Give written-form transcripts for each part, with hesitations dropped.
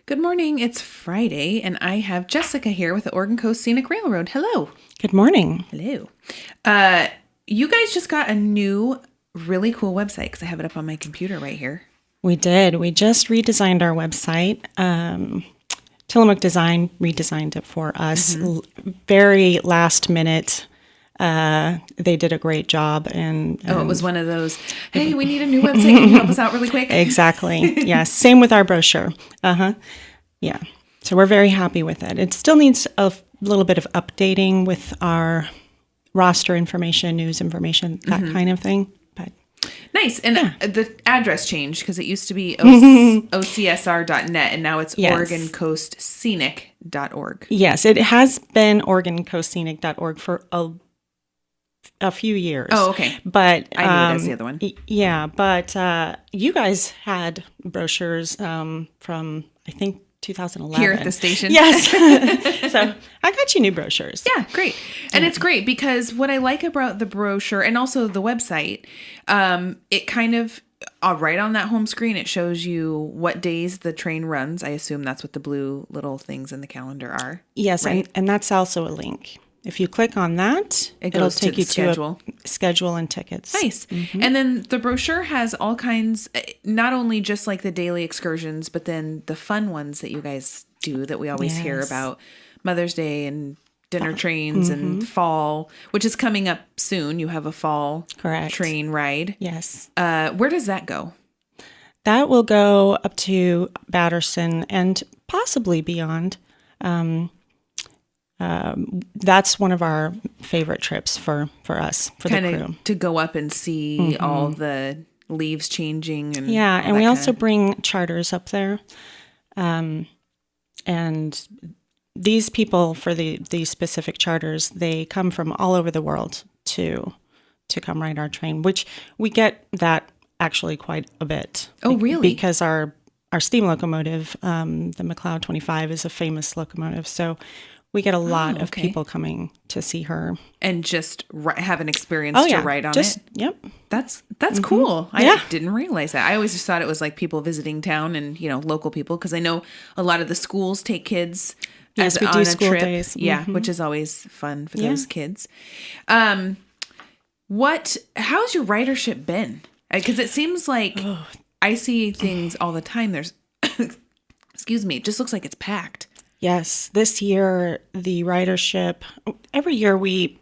Good morning. It's Friday, and I have Jessica here with the Oregon Coast Scenic Railroad. Hello. Good morning. Hello. You guys just got a new, really cool website because I have it up on my computer right here. We did. We just redesigned our website. Tillamook Design redesigned it for us. Very last minute. They did a great job. And it was one of those, hey, we need a new website. Can you help us out really quick? Exactly. Yeah. Same with our brochure. Yeah. So we're very happy with it. It still needs a little bit of updating with our roster information, news information, that kind of thing. But nice. And the address changed because it used to be ocsr.net and now it's OregonCoastScenic.org. Yes, it has been OregonCoastScenic.org for a few years. Oh, okay. But I knew it as the other one. Yeah, but you guys had brochures from, I think, 2011. Here at the station? Yes. So I got you new brochures. Yeah, great. And it's great because what I like about the brochure and also the website, it kind of, right on that home screen, it shows you what days the train runs. I assume that's what the blue little things in the calendar are. Yes, right? and that's also a link. If you click on that, it'll take you to a schedule and tickets. Nice. And then the brochure has all kinds, not only just like the daily excursions, but then the fun ones that you guys do that we always hear about. Mother's Day and dinner trains and fall, which is coming up soon. You have a fall train ride. Yes. Where does that go? That will go up to Batterson and possibly beyond. That's one of our favorite trips for us, for the crew. To go up and see all the leaves changing. And we also bring charters up there. And these people for these specific charters, they come from all over the world to come ride our train, which we get that actually quite a bit. Oh, really? Because our steam locomotive, the McLeod 25, is a famous locomotive. So we get a lot of people coming to see her and just have an experience to ride on it. Yep, that's cool. I didn't realize that. I always just thought it was like people visiting town and local people because I know a lot of the schools take kids. Yes, we do school days. Yeah, which is always fun for those kids. How's your ridership been? Because it seems like I see things all the time. There's, excuse me, it just looks like it's packed. Yes, this year the ridership. Every year we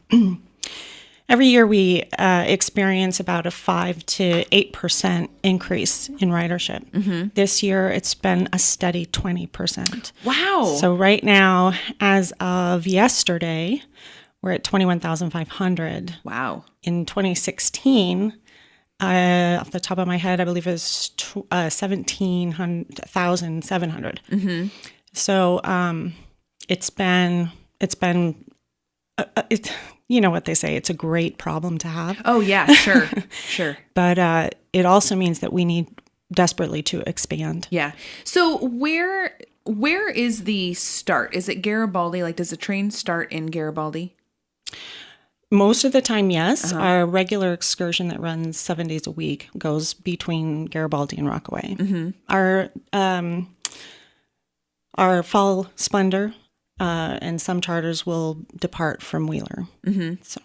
experience about a 5 to 8% increase in ridership. This year it's been a steady 20%. Wow! So right now, as of yesterday, we're at 21,500. Wow! In 2016. Off the top of my head, I believe it was 17,700. So it's been you know what they say, it's a great problem to have. Oh yeah, sure. But it also means that we need desperately to expand. Yeah. So where is the start? Is it Garibaldi? Like, does the train start in Garibaldi? Most of the time, yes. Our regular excursion that runs 7 days a week goes between Garibaldi and Rockaway. Our fall splendor and some charters will depart from Wheeler. So,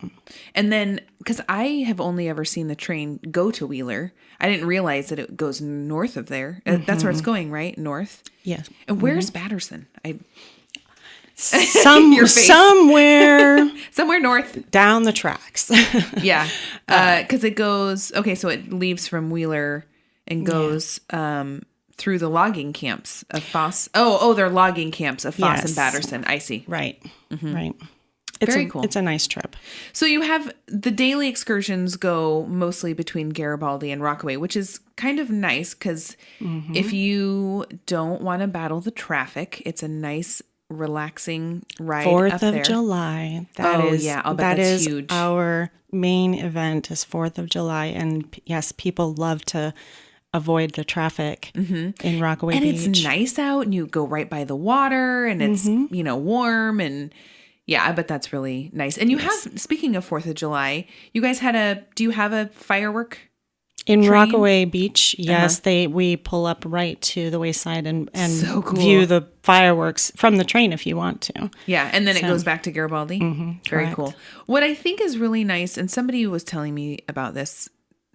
and then because I have only ever seen the train go to Wheeler, I didn't realize that it goes north of there. That's where it's going, right? North. Yes. And where's Batterson? Somewhere north down the tracks. Yeah, because it goes. Okay, so it leaves from Wheeler and goes. Through the logging camps of Foss. Oh, they're logging camps of Foss and Batterson. I see. Right. Right. Very cool. It's a nice trip. So you have the daily excursions go mostly between Garibaldi and Rockaway, which is kind of nice because if you don't want to battle the traffic, it's a nice, relaxing ride up there. 4th of July. I'll bet that's huge. Our main event is 4th of July. And yes, people love to avoid the traffic in Rockaway Beach. And it's nice out and you go right by the water and it's, warm and I bet that's really nice. And you have, speaking of 4th of July, you guys do you have a firework In train? Rockaway Beach, yes, we pull up right to the wayside and So cool. view the fireworks from the train if you want to. Yeah, and then it goes back to Garibaldi. Very correct. cool. What I think is really nice, and somebody was telling me about this,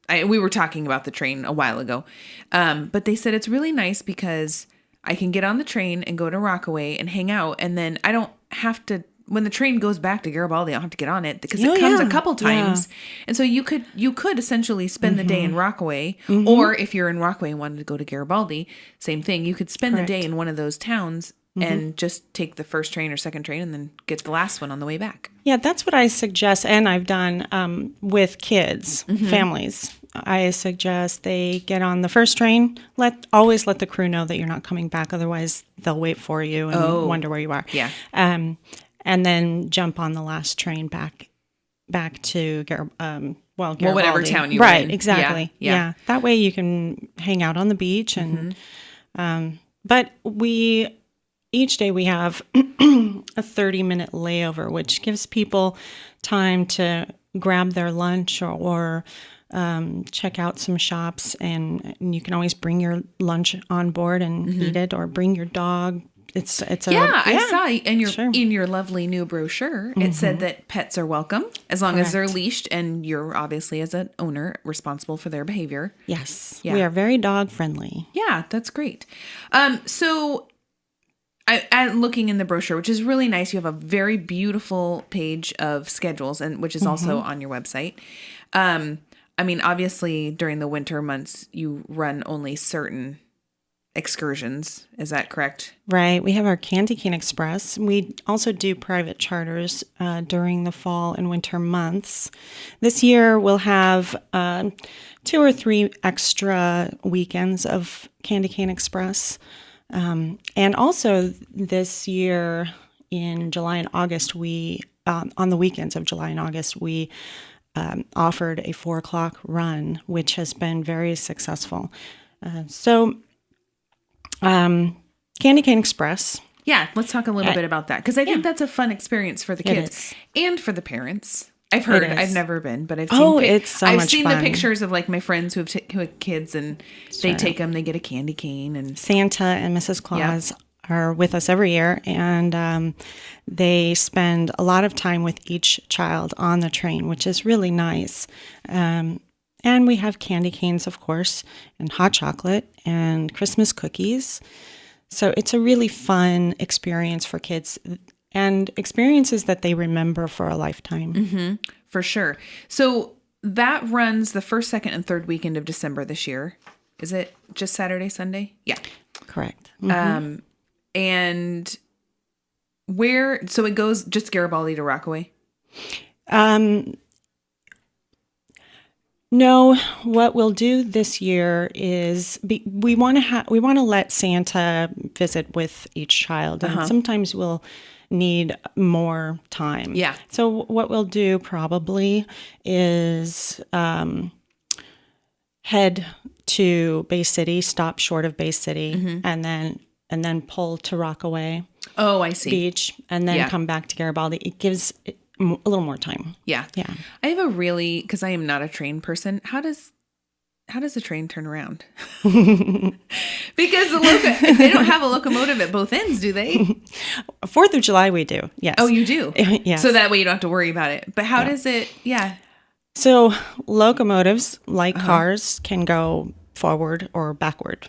we were talking about the train a while ago, but they said it's really nice because I can get on the train and go to Rockaway and hang out, and then I don't have to. When the train goes back to Garibaldi, I don't have to get on it because it comes a couple times. Yeah. And so you could essentially spend the day in Rockaway, or if you're in Rockaway and wanted to go to Garibaldi, same thing. You could spend the day in one of those towns and just take the first train or second train and then get the last one on the way back. Yeah, that's what I suggest, and I've done with kids, families. I suggest they get on the first train. Always let the crew know that you're not coming back, otherwise they'll wait for you and wonder where you are. Yeah. And then jump on the last train back to Garibaldi. Whatever town you were in. Right, exactly. Yeah. That way you can hang out on the beach. And but each day we have a 30-minute layover, which gives people time to grab their lunch or check out some shops. And you can always bring your lunch on board and eat it, or bring your dog. I saw in your lovely new brochure. It said that pets are welcome as long as they're leashed, and you're obviously as an owner responsible for their behavior. Yes, we are very dog friendly. Yeah, that's great. So I'm looking in the brochure, which is really nice. You have a very beautiful page of schedules, and which is also on your website. I mean, obviously during the winter months, you run only certain excursions. Is that correct? Right. We have our Candy Cane Express. We also do private charters during the fall and winter months. This year we'll have 2 or 3 extra weekends of Candy Cane Express. And also this year in July and August, we on the weekends of July and August, we offered a 4:00 run, which has been very successful. Candy Cane Express. Yeah, let's talk a little bit about that, because I think that's a fun experience for the kids and for the parents. I've heard. I've never been, but I've seen. It's so much fun. I've seen the pictures of like my friends who have kids, and they take them. They get a candy cane, and Santa and Mrs. Claus are with us every year, and they spend a lot of time with each child on the train, which is really nice. And we have candy canes, of course, and hot chocolate and Christmas cookies. So it's a really fun experience for kids, and experiences that they remember for a lifetime. For sure. So that runs the first, second, and third weekend of December this year. Is it just Saturday, Sunday? Yeah. Correct. And so it goes just Garibaldi to Rockaway? No, what we'll do this year is we want to let Santa visit with each child, and sometimes we'll need more time. Yeah. So what we'll do probably is head to Bay City, stop short of Bay City, and then pull to Rockaway. Oh, I see. Beach, and then come back to Garibaldi. It gives a little more time. Yeah. I have because I am not a train person. How does a train turn around? Because they don't have a locomotive at both ends, do they? 4th of July we do. Yes. Oh, you do? Yes. So that way you don't have to worry about it. But how does it? Yeah. So locomotives, like cars, can go forward or backward.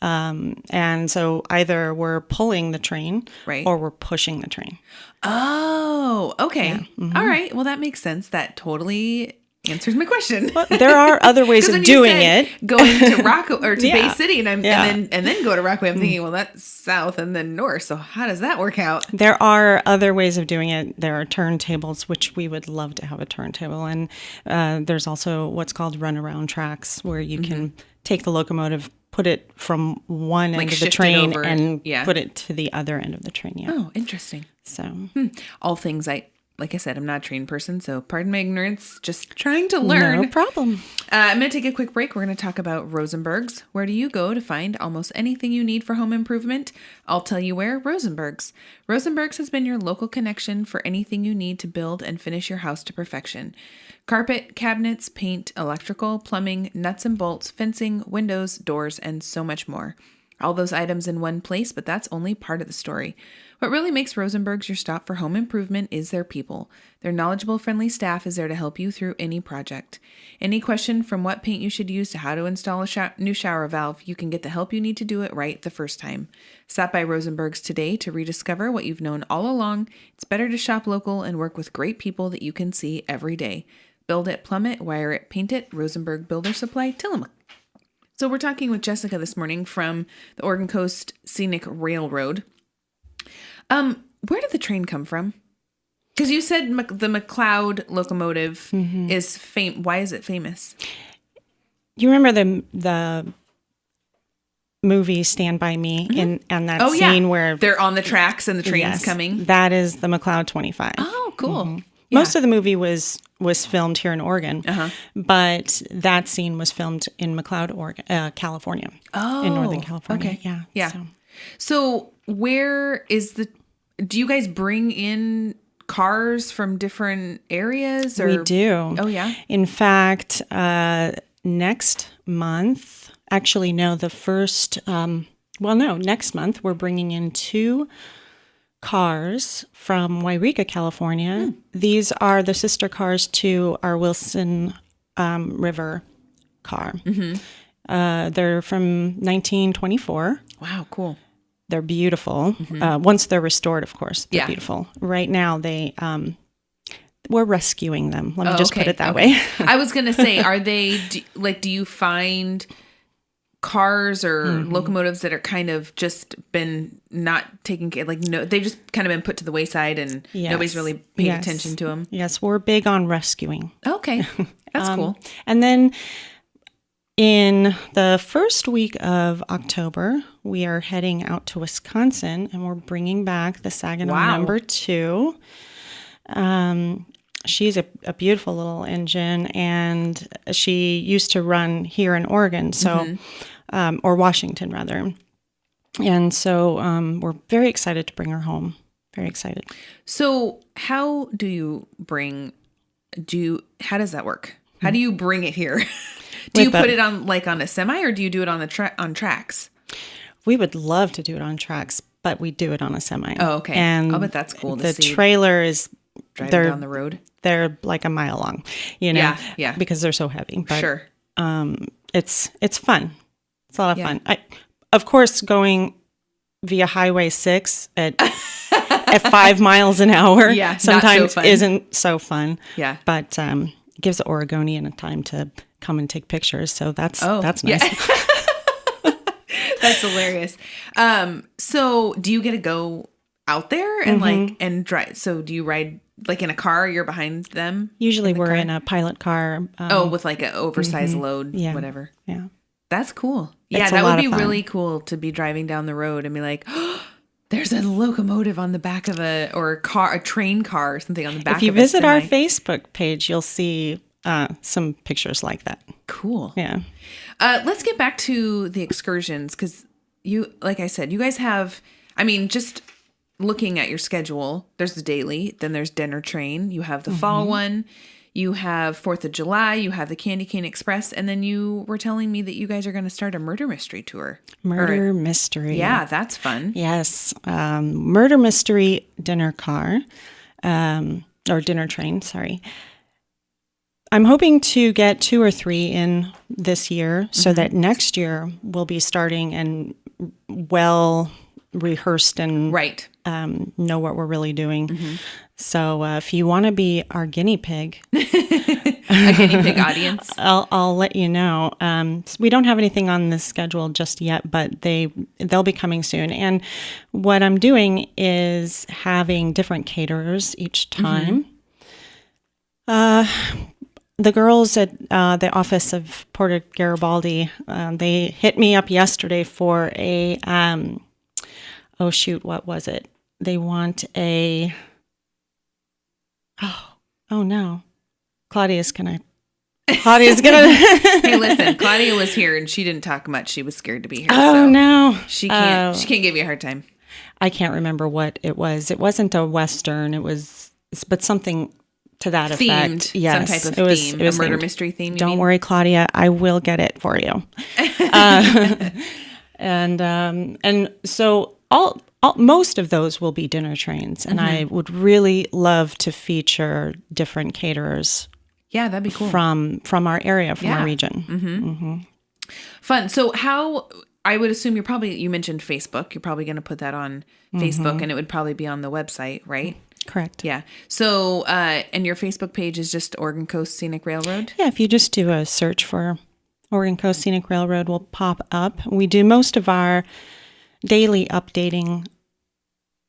And so either we're pulling the train or we're pushing the train. Oh, okay. Yeah. All right. Well, that makes sense. That totally answers my question. Well, there are other ways of doing it. Going to Bay City and then go to Rockaway. I'm thinking, well, that's south and then north. So how does that work out? There are other ways of doing it. There are turntables, which we would love to have a turntable. And there's also what's called runaround tracks, where you can take the locomotive, put it from one end of the train and put it to the other end of the train. Yeah. Oh, interesting. So all things I like I said, I'm not a trained person, so pardon my ignorance. Just trying to learn. No problem. I'm going to take a quick break. We're going to talk about Rosenberg's. Where do you go to find almost anything you need for home improvement? I'll tell you where. Rosenberg's. Rosenberg's has been your local connection for anything you need to build and finish your house to perfection. Carpet, cabinets, paint, electrical, plumbing, nuts and bolts, fencing, windows, doors, and so much more. All those items in one place, but that's only part of the story. What really makes Rosenberg's your stop for home improvement is their people. Their knowledgeable, friendly staff is there to help you through any project. Any question from what paint you should use to how to install a new shower valve, you can get the help you need to do it right the first time. Stop by Rosenberg's today to rediscover what you've known all along. It's better to shop local and work with great people that you can see every day. Build it, plumb it, wire it, paint it. Rosenberg Builder Supply, Tillamook. So we're talking with Jessica this morning from the Oregon Coast Scenic Railroad. Where did the train come from? Because you said the McLeod locomotive is famous. Why is it famous? You remember the movie Stand By Me and that scene where they're on the tracks and the train's coming? That is the McLeod 25. Oh, cool. Yeah. Most of the movie was filmed here in Oregon, but that scene was filmed in McLeod, Oregon, California. Oh, in Northern California. Okay. Yeah. So where is do you guys bring in cars from different areas? Or? We do. Oh, yeah. In fact, next month, actually, no, next month, we're bringing in 2 cars from Wairika, California. These are the sister cars to our Wilson River car. They're from 1924. Wow, cool. They're beautiful. Once they're restored, of course, they're beautiful. Right now, we're rescuing them. Let me just put it that way. I was going to say, are they, do you find cars or locomotives that are kind of just been not taken care, they've just kind of been put to the wayside and nobody's really paid attention to them? Yes, we're big on rescuing. Okay, that's cool. And then in the first week of October, we are heading out to Wisconsin and we're bringing back the Saginaw number 2. She's a beautiful little engine and she used to run here in Oregon, so or Washington rather. And so we're very excited to bring her home. Very excited. So how do you how does that work? How do you bring it here? Do you put it on on a semi or do you do it on on tracks? We would love to do it on tracks, but we do it on a semi. Oh, okay. And I'll bet that's cool to see. The trailer is driving down the road. They're like a mile long, Yeah. because they're so heavy. But, sure. It's fun. It's a lot of fun. Of course, going via Highway 6 at 5 miles an hour sometimes isn't so fun. Yeah. But it gives the Oregonian a time to come and take pictures. So that's nice. Yeah. That's hilarious. So do you get to go out there and and drive? So do you ride in a car? You're behind them? Usually we're in a pilot car. With an oversized load, whatever. Yeah. That's cool. It's that would be really cool to be driving down the road and be like, oh, there's a locomotive on the back of a train car or something on the back of a If you visit semi. our Facebook page, you'll see some pictures like that. Cool. Yeah. Let's get back to the excursions because like I said, you guys have, just looking at your schedule, there's the daily, then there's dinner train, you have the fall one, you have 4th of July, you have the Candy Cane Express, and then you were telling me that you guys are going to start a murder mystery tour. Murder mystery. Yeah, that's fun. Yes. Murder mystery dinner car, or dinner train, sorry. I'm hoping to get 2 or 3 in this year so that next year we'll be starting and well rehearsed and know what we're really doing. So if you want to be our guinea pig, a guinea pig audience, I'll let you know. We don't have anything on the schedule just yet, but they'll be coming soon. And what I'm doing is having different caterers each time. The girls at the office of Porter Garibaldi, they hit me up yesterday for a, what was it? They want a Oh no. Claudia's gonna. Hey, listen, Claudia was here and she didn't talk much. She was scared to be here. Oh so no. She can't. She can't give you a hard time. I can't remember what it was. It wasn't a Western. It was, but something to that Themed, effect. Yes, some type of theme, a murder themed. mystery theme. Don't worry, Claudia. I will get it for you. And so most of those will be dinner trains, and I would really love to feature different caterers. Yeah, that'd be cool. From our area, from our region. Fun. So how, I would assume you mentioned Facebook. You're probably going to put that on Facebook, and it would probably be on the website, right? Correct. Yeah. So, and your Facebook page is just Oregon Coast Scenic Railroad? Yeah, if you just do a search for Oregon Coast Scenic Railroad, will pop up. We do most of our daily updating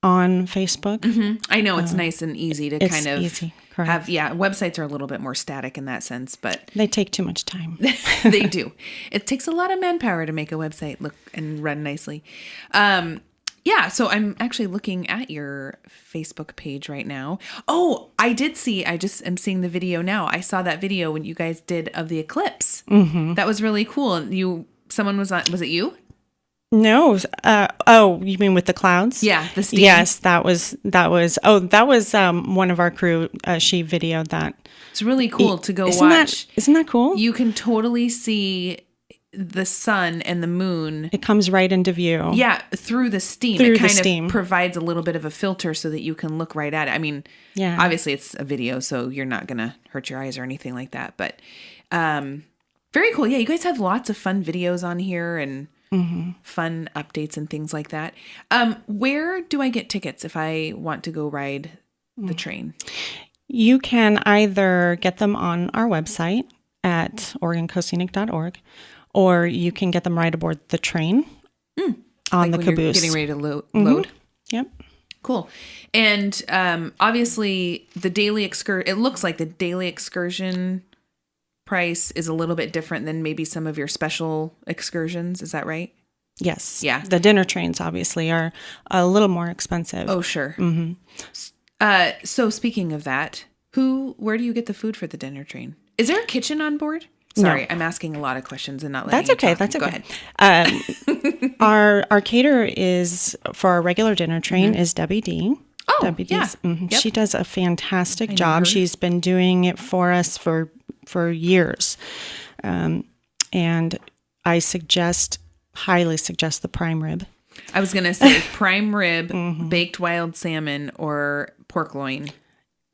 on Facebook. I know it's nice and easy to kind of easy, correct. have, websites are a little bit more static in that sense, but they take too much time. they do. It takes a lot of manpower to make a website look and run nicely. So I'm actually looking at your Facebook page right now. Oh, I just am seeing the video now. I saw that video when you guys did of the eclipse. That was really cool. Someone was on, was it you? No. You mean with the clouds? Yeah, the steam. Yes, that was one of our crew. She videoed that. It's really cool to go watch. Isn't that cool? You can totally see the sun and the moon. It comes right into view. Yeah, through the steam. It kind of provides a little bit of a filter so that you can look right at it. I mean, obviously it's a video, so you're not going to hurt your eyes or anything like that. But very cool. Yeah, you guys have lots of fun videos on here and fun updates and things like that. Where do I get tickets if I want to go ride the train? You can either get them on our website at OregonCoastScenic.org, or you can get them right aboard the train on the caboose. You're getting ready to load. Yep. Cool. And obviously, the daily excursion. It looks like the daily excursion price is a little bit different than maybe some of your special excursions. Is that right? Yes. Yeah. The dinner trains obviously are a little more expensive. Oh, sure. So speaking of that, where do you get the food for the dinner train? Is there a kitchen on board? Sorry, I'm asking a lot of questions and not letting you talk. That's okay. Go ahead. Our caterer is for our regular dinner train is Debbie D. Oh, Debbie yeah. Yep. She does a fantastic I know job. her. She's been doing it for us for years. And I highly suggest the prime rib. I was going to say prime rib, baked wild salmon, or pork loin.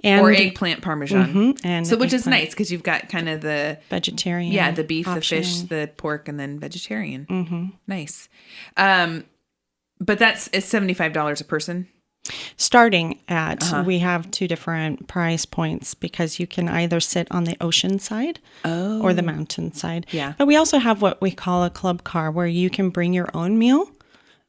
Or eggplant parmesan. Which is nice because you've got kind of the vegetarian. Yeah, the beef, option. the fish, the pork, and then vegetarian. Nice. But it's $75 a person. Starting at, we have two different price points because you can either sit on the ocean side or the mountain side. Yeah. But we also have what we call a club car where you can bring your own meal.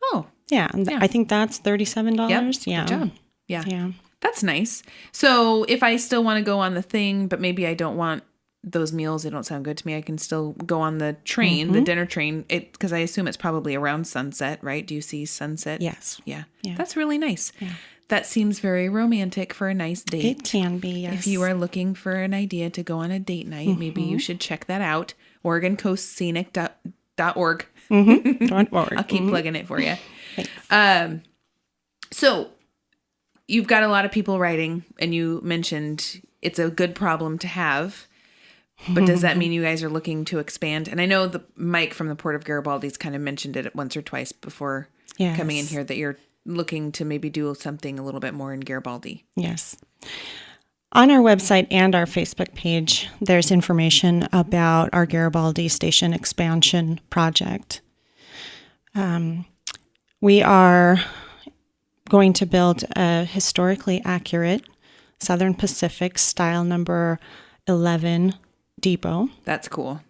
Oh. Yeah. I think that's $37. Yep. Yeah. Good job. Yeah. Yeah. That's nice. So if I still want to go on the thing, but maybe I don't want those meals, they don't sound good to me, I can still go on the train, the dinner train, because I assume it's probably around sunset, right? Do you see sunset? Yes. Yeah. That's really nice. Yeah. That seems very romantic for a nice date. It can be, yes. If you are looking for an idea to go on a date night, maybe you should check that out. OregonCoastScenic.org. .org. I'll keep plugging it for you. So you've got a lot of people writing, and you mentioned it's a good problem to have. But does that mean you guys are looking to expand? And I know Mike from the Port of Garibaldi's kind of mentioned it once or twice before coming in here that you're looking to maybe do something a little bit more in Garibaldi. Yes. On our website and our Facebook page, there's information about our Garibaldi Station expansion project. We are going to build a historically accurate Southern Pacific style number 11 depot. That's cool.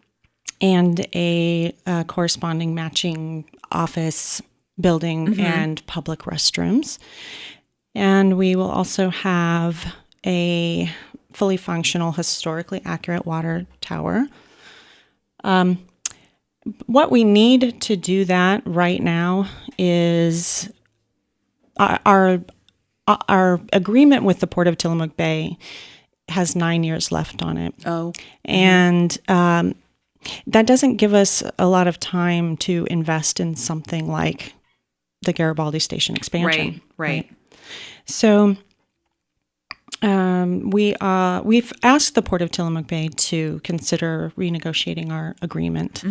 And a corresponding matching office building and public restrooms. And we will also have a fully functional, historically accurate water tower. What we need to do that right now is our agreement with the Port of Tillamook Bay has 9 years left on it. Oh. And that doesn't give us a lot of time to invest in something like the Garibaldi Station expansion. Right. So we've asked the Port of Tillamook Bay to consider renegotiating our agreement.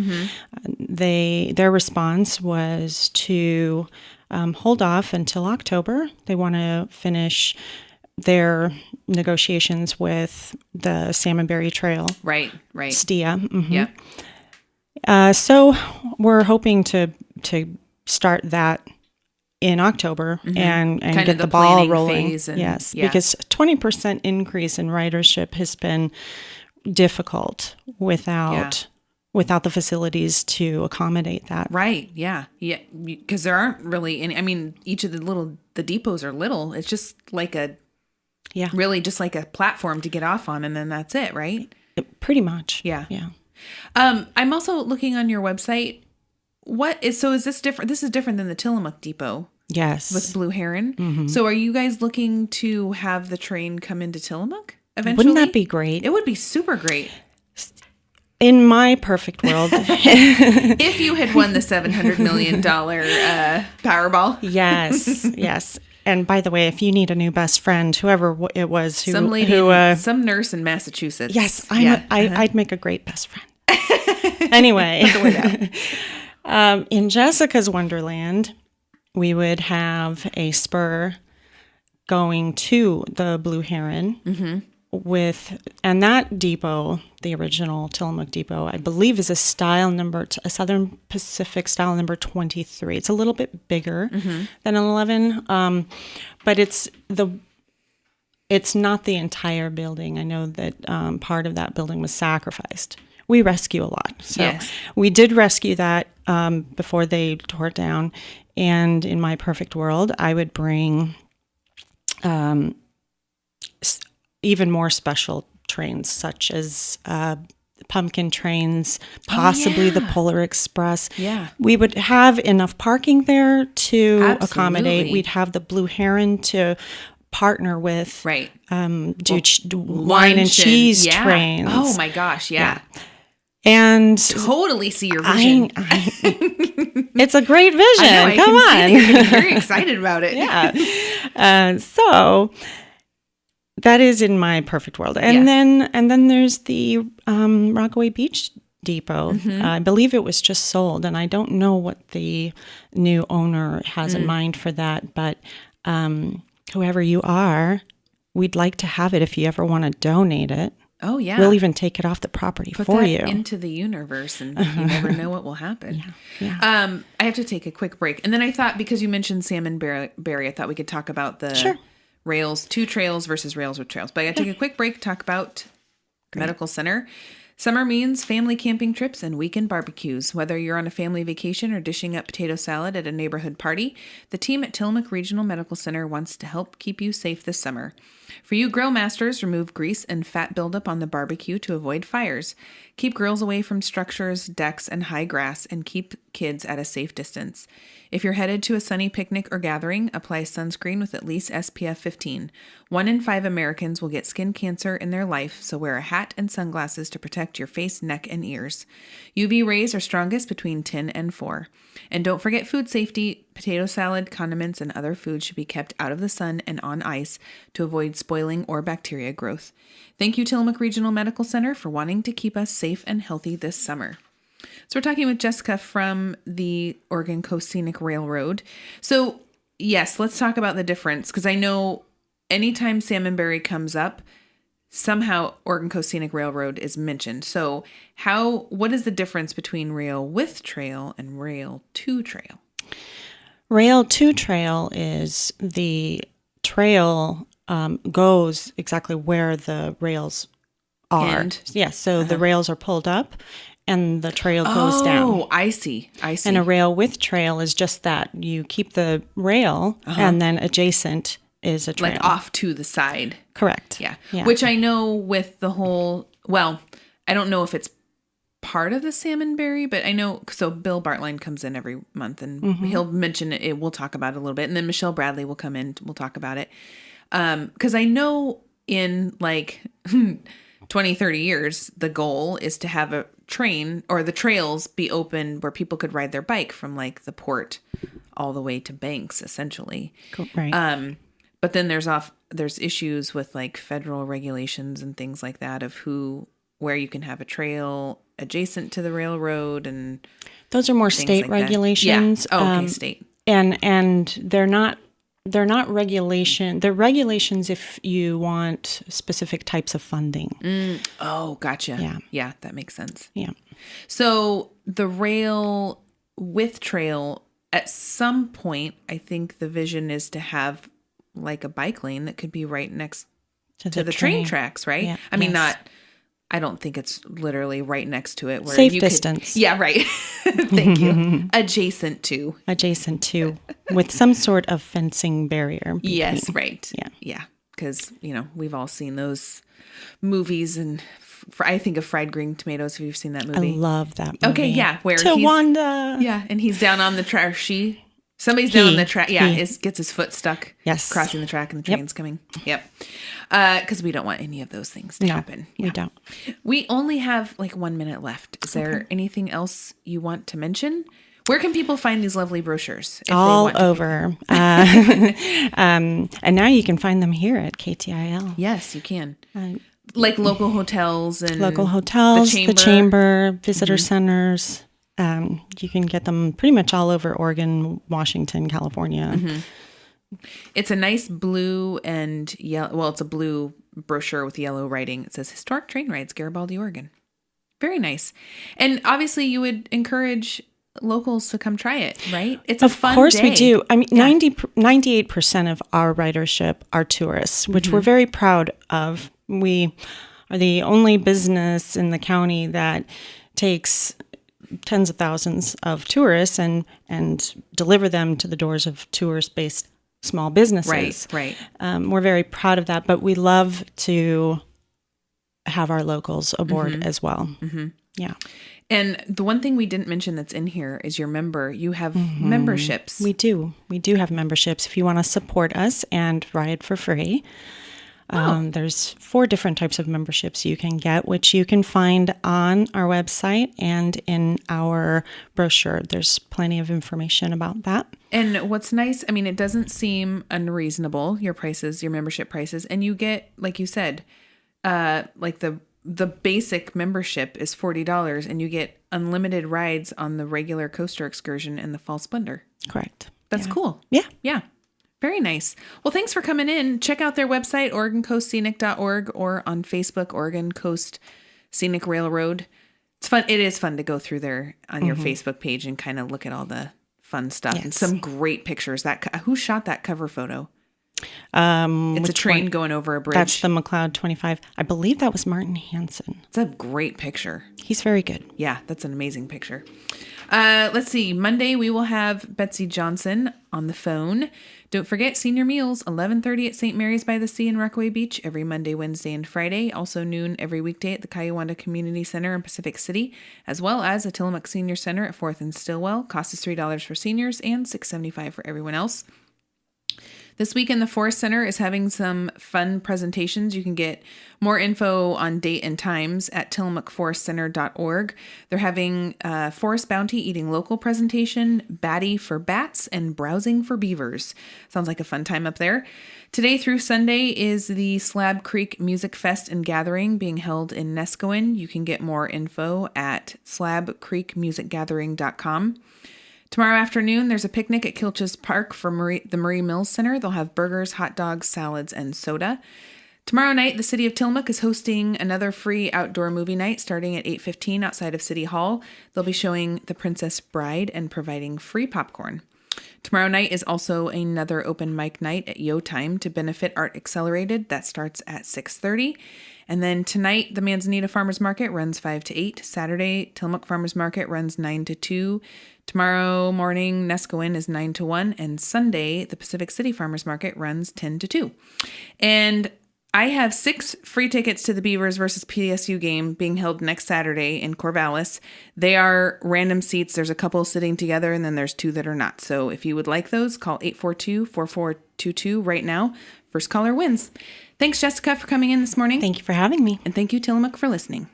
Their response was to hold off until October. They want to finish their negotiations with the Salmonberry Trail. Right. STIA. Yeah. So we're hoping to start that in October and Kind get of the ball planning rolling. phase Yes, yeah. because 20% increase in ridership has been difficult without the facilities to accommodate that. Right. Yeah. Because there aren't really any. I mean, each of the depots are little. It's just like really just like a platform to get off on, and then that's it, right? Pretty much. Yeah. Yeah. I'm also looking on your website. Is this different? This is different than the Tillamook depot. Yes. With Blue Heron. So are you guys looking to have the train come into Tillamook eventually? Wouldn't that be great? It would be super great. In my perfect world. If you had won the $700 million Powerball. Yes. And by the way, if you need a new best friend, whoever it was some nurse in Massachusetts. Yes, I'd make a great best friend. Anyway, in Jessica's Wonderland, we would have a spur going to the Blue Heron and that depot, the original Tillamook depot, I believe is a Southern Pacific style number 23. It's a little bit bigger than an 11, but it's not the entire building. I know that part of that building was sacrificed. We rescue a lot. So we did rescue that before they tore it down. And in my perfect world, I would bring even more special trains, such as pumpkin trains, possibly the Polar Express. Yeah. We would have enough parking there to accommodate. We'd have the Blue Heron to partner with. Right. Do wine and cheese trains. Oh my gosh, yeah. And totally see your vision. It's a great vision. I know, Come on. You're getting very excited about it. Yeah. So that is in my perfect world. And then there's the Rockaway Beach Depot. I believe it was just sold, and I don't know what the new owner has in mind for that, but whoever you are, we'd like to have it if you ever want to donate it. Oh, yeah. We'll even take it off the property for you. Into the universe, and you never know what will happen. Yeah. I have to take a quick break. And then I thought, because you mentioned Salmonberry, I thought we could talk about the rails, 2 trails versus rails with trails. But I got to take a quick break, talk about the medical center. Summer means family camping trips and weekend barbecues. Whether you're on a family vacation or dishing up potato salad at a neighborhood party, the team at Tillamook Regional Medical Center wants to help keep you safe this summer. For you grill masters, remove grease and fat buildup on the barbecue to avoid fires. Keep grills away from structures, decks, and high grass, and keep kids at a safe distance. If you're headed to a sunny picnic or gathering, apply sunscreen with at least SPF 15. 1 in 5 Americans will get skin cancer in their life, so wear a hat and sunglasses to protect your face, neck, and ears. UV rays are strongest between 10 and 4. And don't forget food safety. Potato salad, condiments, and other foods should be kept out of the sun and on ice to avoid spoiling or bacteria growth. Thank you, Tillamook Regional Medical Center, for wanting to keep us safe and healthy this summer. So we're talking with Jessica from the Oregon Coast Scenic Railroad. So yes, let's talk about the difference, because I know anytime Salmonberry comes up, somehow Oregon Coast Scenic Railroad is mentioned. So what is the difference between rail with trail and rail to trail? Rail to trail is the trail goes exactly where the rails are. Yes, so the rails are pulled up and the trail goes down. Oh, I see. And a rail with trail is just that. You keep the rail and then adjacent is a trail. Like off to the side. Correct. Yeah. Which I know with the whole, I don't know if it's part of the Salmonberry, but I know, so Bill Bartline comes in every month and he'll mention it. We'll talk about it a little bit. And then Michelle Bradley will come in. We'll talk about it. Because I know in like 20, 30 years, the goal is to have a train or the trails be open where people could ride their bike from like the port all the way to Banks, essentially. Cool. Right. But then there's issues with like federal regulations and things like that of where you can have a trail adjacent to the railroad, and those are more state like regulations. That. Yeah. Oh, okay, state. And they're not regulation. They're regulations if you want specific types of funding. Oh, gotcha. Yeah. Yeah, that makes sense. Yeah. So the rail with trail, at some point, I think the vision is to have like a bike lane that could be right next to the train tracks, right? Yeah. I mean, I don't think it's literally right next to it. Where Safe distance. Yeah, right. Thank you. Adjacent to, with some sort of fencing barrier. Yes, right. Yeah. Yeah. Because, we've all seen those movies, and I think of Fried Green Tomatoes, if you've seen that movie. I love that movie. Okay, yeah. Where Tawanda. Yeah, and he's down on the track. Somebody's down on the track. Yeah, gets his foot stuck. Yes. Crossing the track and the train's coming. Yep. Because we don't want any of those things to happen. Yeah. We don't. We only have like 1 minute left. Is there anything else you want to mention? Where can people find these lovely brochures? All over. And now you can find them here at KTIL. Yes, you can. Like local hotels and the chamber, visitor centers. You can get them pretty much all over Oregon, Washington, California. Mm-hmm. It's a nice blue and yellow. Well, it's a blue brochure with yellow writing. It says Historic Train Rides, Garibaldi, Oregon. Very nice. And obviously you would encourage locals to come try it, right? It's a fun day. Of course we do. I mean, 98% of our ridership are tourists, which we're very proud of. We are the only business in the county that takes tens of thousands of tourists and deliver them to the doors of tourist-based small businesses. Right. We're very proud of that, but we love to have our locals aboard as well. Mm-hmm. Yeah. And the one thing we didn't mention that's in here is you have memberships. We do have memberships. If you want to support us and ride for free, there's 4 different types of memberships you can get, which you can find on our website and in our brochure. There's plenty of information about that. And what's nice, I mean, it doesn't seem unreasonable, your membership prices, and you get, like you said, like the basic membership is $40, and you get unlimited rides on the regular coaster excursion and the Fall Splendor. Correct. That's cool. Yeah. Yeah. Very nice. Well, thanks for coming in. Check out their website, OregonCoastScenic.org, or on Facebook, Oregon Coast Scenic Railroad. It's fun. It is fun to go through there on your Facebook page and kind of look at all the fun stuff and some great pictures. Who shot that cover photo? It's a train going over a bridge. That's the McLeod 25. I believe that was Martin Hansen. It's a great picture. He's very good. Yeah, that's an amazing picture. Let's see. Monday, we will have Betsy Johnson on the phone. Don't forget, senior meals, 11:30 at St. Mary's by the Sea in Rockaway Beach every Monday, Wednesday, and Friday. Also noon every weekday at the Kayawanda Community Center in Pacific City, as well as the Tillamook Senior Center at 4th and Stillwell. Cost is $3 for seniors and $6.75 for everyone else. This weekend, the Forest Center is having some fun presentations. You can get more info on date and times at tillamookforestcenter.org. They're having Forest Bounty Eating Local presentation, Batty for Bats, and Browsing for Beavers. Sounds like a fun time up there. Today through Sunday is the Slab Creek Music Fest and Gathering being held in Nescoin. You can get more info at slabcreekmusicgathering.com. Tomorrow afternoon, there's a picnic at Kilch's Park for the Murray Mills Center. They'll have burgers, hot dogs, salads, and soda. Tomorrow night, the City of Tillamook is hosting another free outdoor movie night starting at 8:15 outside of City Hall. They'll be showing The Princess Bride and providing free popcorn. Tomorrow night is also another open mic night at Yo Time to benefit Art Accelerated. That starts at 6:30. And then tonight, the Manzanita Farmers Market runs 5 to 8. Saturday, Tillamook Farmers Market runs 9 to 2. Tomorrow morning, Nescoin is 9 to 1. And Sunday, the Pacific City Farmers Market runs 10 to 2. And I have 6 free tickets to the Beavers versus PSU game being held next Saturday in Corvallis. They are random seats. There's a couple sitting together, and then there's 2 that are not. So if you would like those, call 842-4422 right now. First caller wins. Thanks, Jessica, for coming in this morning. Thank you for having me. And thank you, Tillamook, for listening.